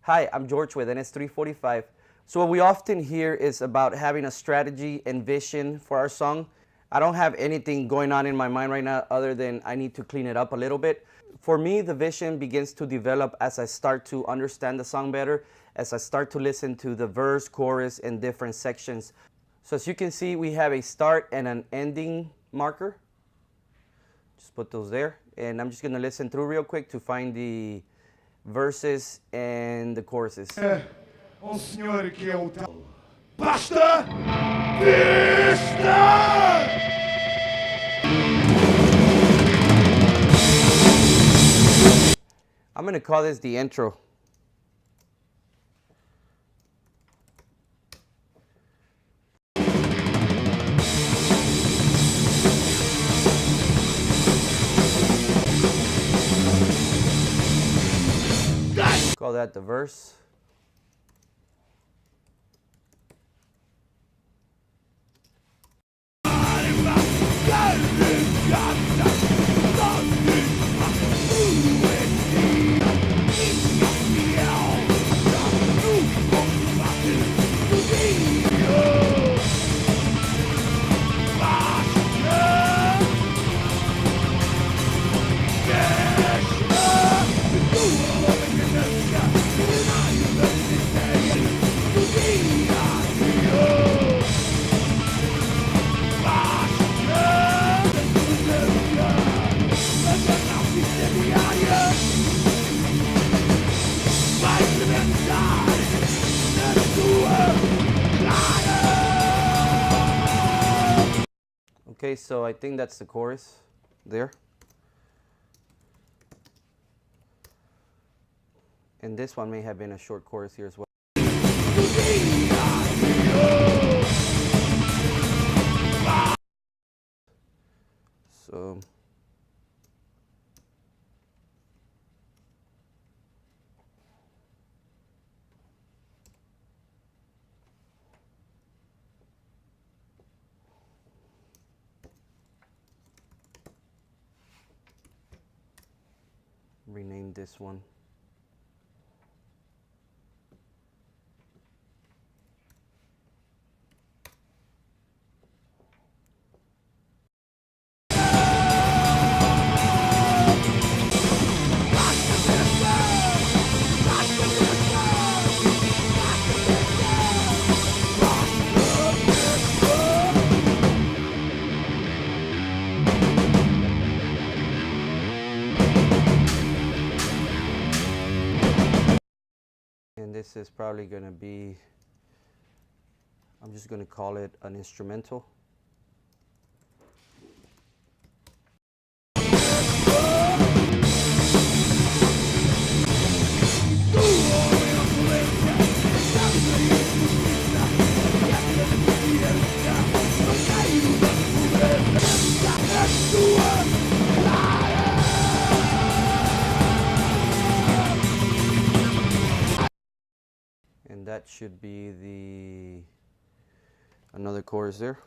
Hi, I'm George with NS345. So what we often hear is about having a strategy and vision for our song. I don't have anything going on in my mind right now other than I need to clean it up a little bit. For me, the vision begins to develop as I start to understand the song better, as I start to listen to the verse, chorus, and different sections. So as you can see, we have a start and an ending marker. Just put those there. And I'm just gonna listen through real quick to find the verses and the choruses. Senhor que é o tal. Basta! Vista! I'm gonna call this the intro. Call that the verse. Okay, so I think that's the chorus there. And this one may have been a short chorus here as well. So rename this one. And this is probably going to be, I'm just going to call it an instrumental. And that should be another chorus there.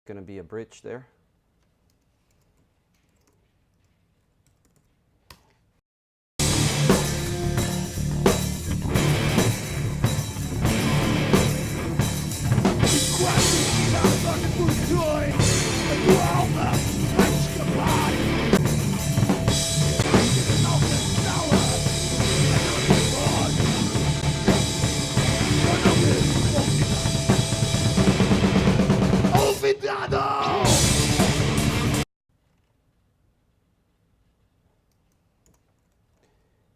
Going to be a bridge there.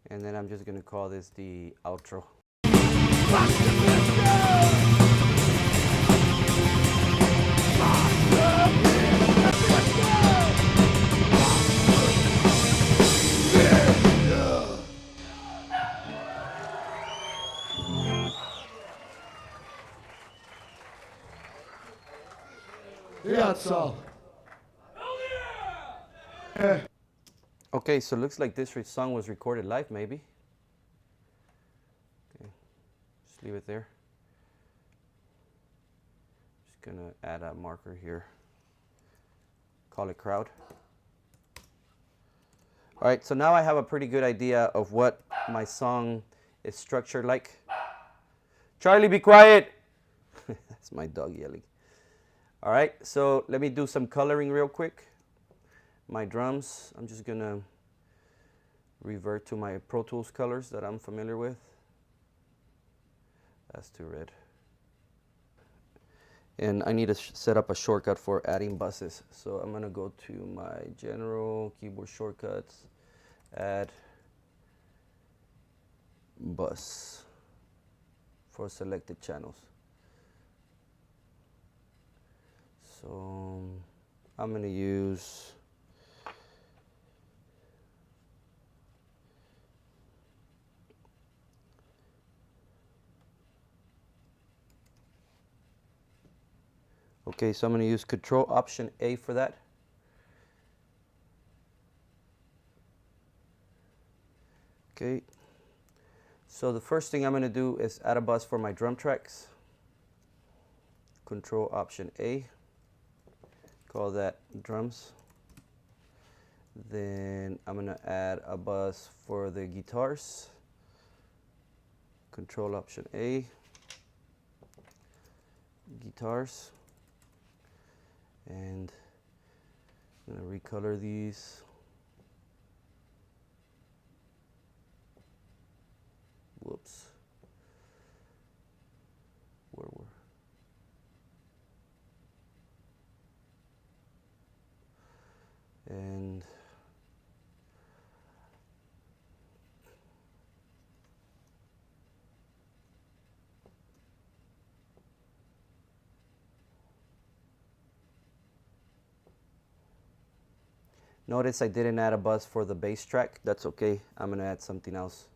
And then I'm just going to call this the outro. Játsszal. Okay, so it looks like this song was recorded live, maybe. Okay, just leave it there. Just gonna add a marker here. Call it crowd. All right, so now I have a pretty good idea of what my song is structured like. Charlie, be quiet! That's my dog yelling. All right, so let me do some coloring real quick. My drums, I'm just gonna revert to my Pro Tools colors that I'm familiar with. That's too red. And I need to set up a shortcut for adding buses. So I'm gonna go to my general keyboard shortcuts, add bus for selected channels. So I'm gonna use okay, so I'm going to use Control Option A for that. Okay, so the first thing I'm going to do is add a bus for my drum tracks. Control Option A, call that drums. Then I'm going to add a bus for the guitars. Control Option A, guitars. And I'm going to recolor these. Whoops. Where were? And notice I didn't add a bus for the bass track. That's okay. I'm going to add something else.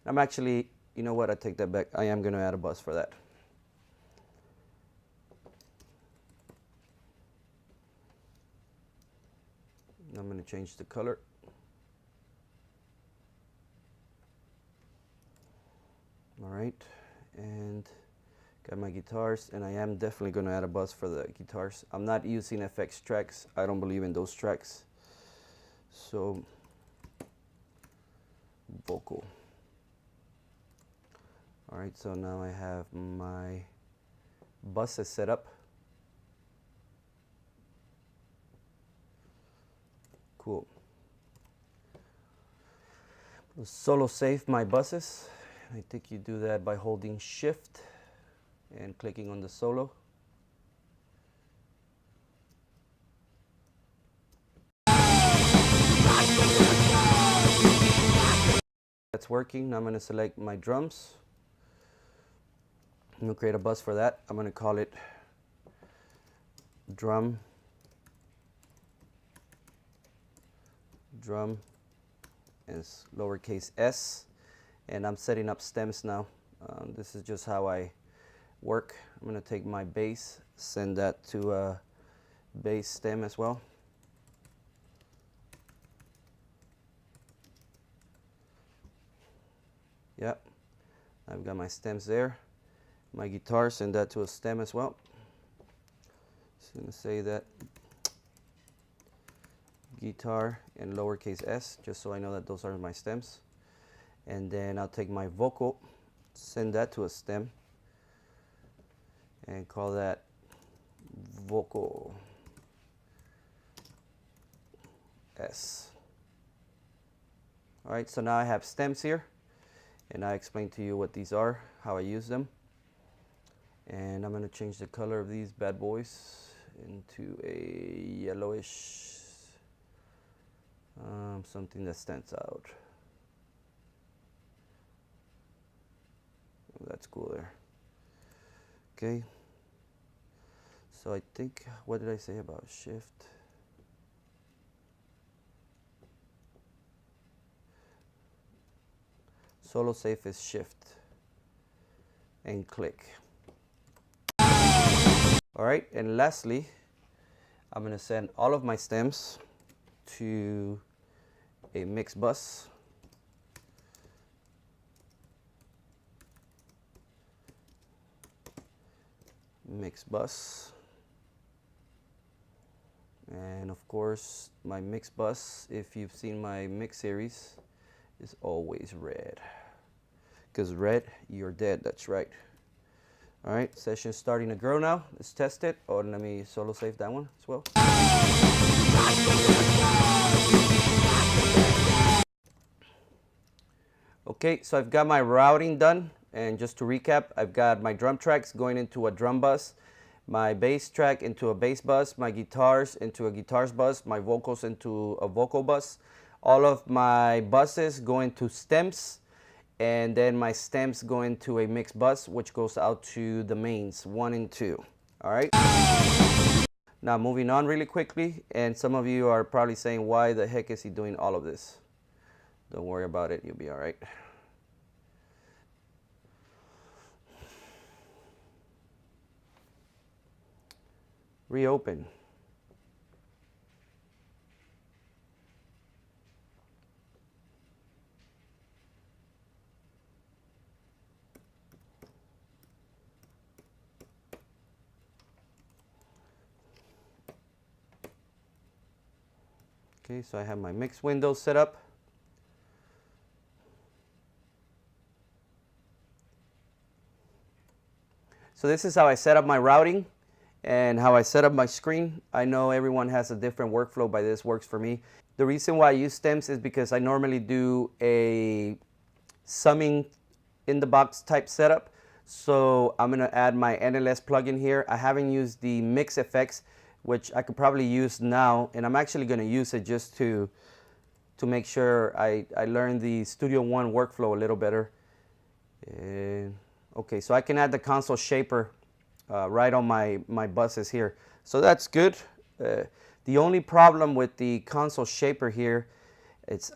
I'm actually, you know what, I take that back. I am going to add a bus for that. I'm going to change the color. All right, and got my guitars, and I am definitely going to add a bus for the guitars. I'm not using FX tracks. I don't believe in those tracks. So, vocal. All right, so now I have my buses set up. Cool. Solo save my buses. I think you do that by holding Shift and clicking on the solo. That's working. Now I'm going to select my drums. I'm going to create a bus for that. I'm going to call it drum and lowercase s, and I'm setting up stems now. This is just how I work. I'm going to take my bass, send that to a bass stem as well. Yep, I've got my stems there. My guitar, send that to a stem as well. Just going to say that guitar and lowercase s, just so I know that those are my stems. And then I'll take my vocal, send that to a stem, and call that vocal s. All right, so now I have stems here, and I explained to you what these are, how I use them. And I'm going to change the color of these bad boys into a yellowish, something that stands out. Oh, that's cool there. Okay. So I think, what did I say about Shift? Solo save is Shift and click. All right, and lastly, I'm gonna send all of my stems to a mix bus. Mix bus. And of course, my mix bus, if you've seen my mix series, is always red. Because red, you're dead, that's right. All right, session's starting to grow now. Let's test it. Or let me solo save that one as well. Okay, so I've got my routing done. And just to recap, I've got my drum tracks going into a drum bus, my bass track into a bass bus, my guitars into a guitars bus, my vocals into a vocal bus, all of my buses going to stems, and then my stems go into a mix bus, which goes out to the mains 1 and 2. All right. Now moving on really quickly, and some of you are probably saying, why the heck is he doing all of this? Don't worry about it, you'll be all right. Reopen. Okay, so I have my mix window set up. So this is how I set up my routing and how I set up my screen. I know everyone has a different workflow, but this works for me. The reason why I use stems is because I normally do a summing in the box type setup. So I'm gonna add my NLS plugin here. I haven't used the mix effects, which I could probably use now, and I'm actually gonna use it just to make sure I learn the Studio One workflow a little better. And okay, so I can add the console shaper right on my buses here. So that's good. The only problem with the console shaper here,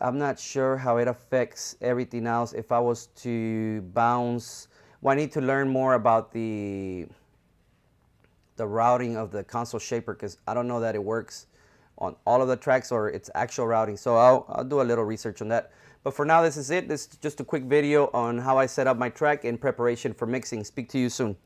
I'm not sure how it affects everything else. If I was to bounce, well, I need to learn more about the routing of the console shaper, because I don't know that it works on all of the tracks or its actual routing. So I'll do a little research on that. But for now, this is it. This is just a quick video on how I set up my track in preparation for mixing. Speak to you soon.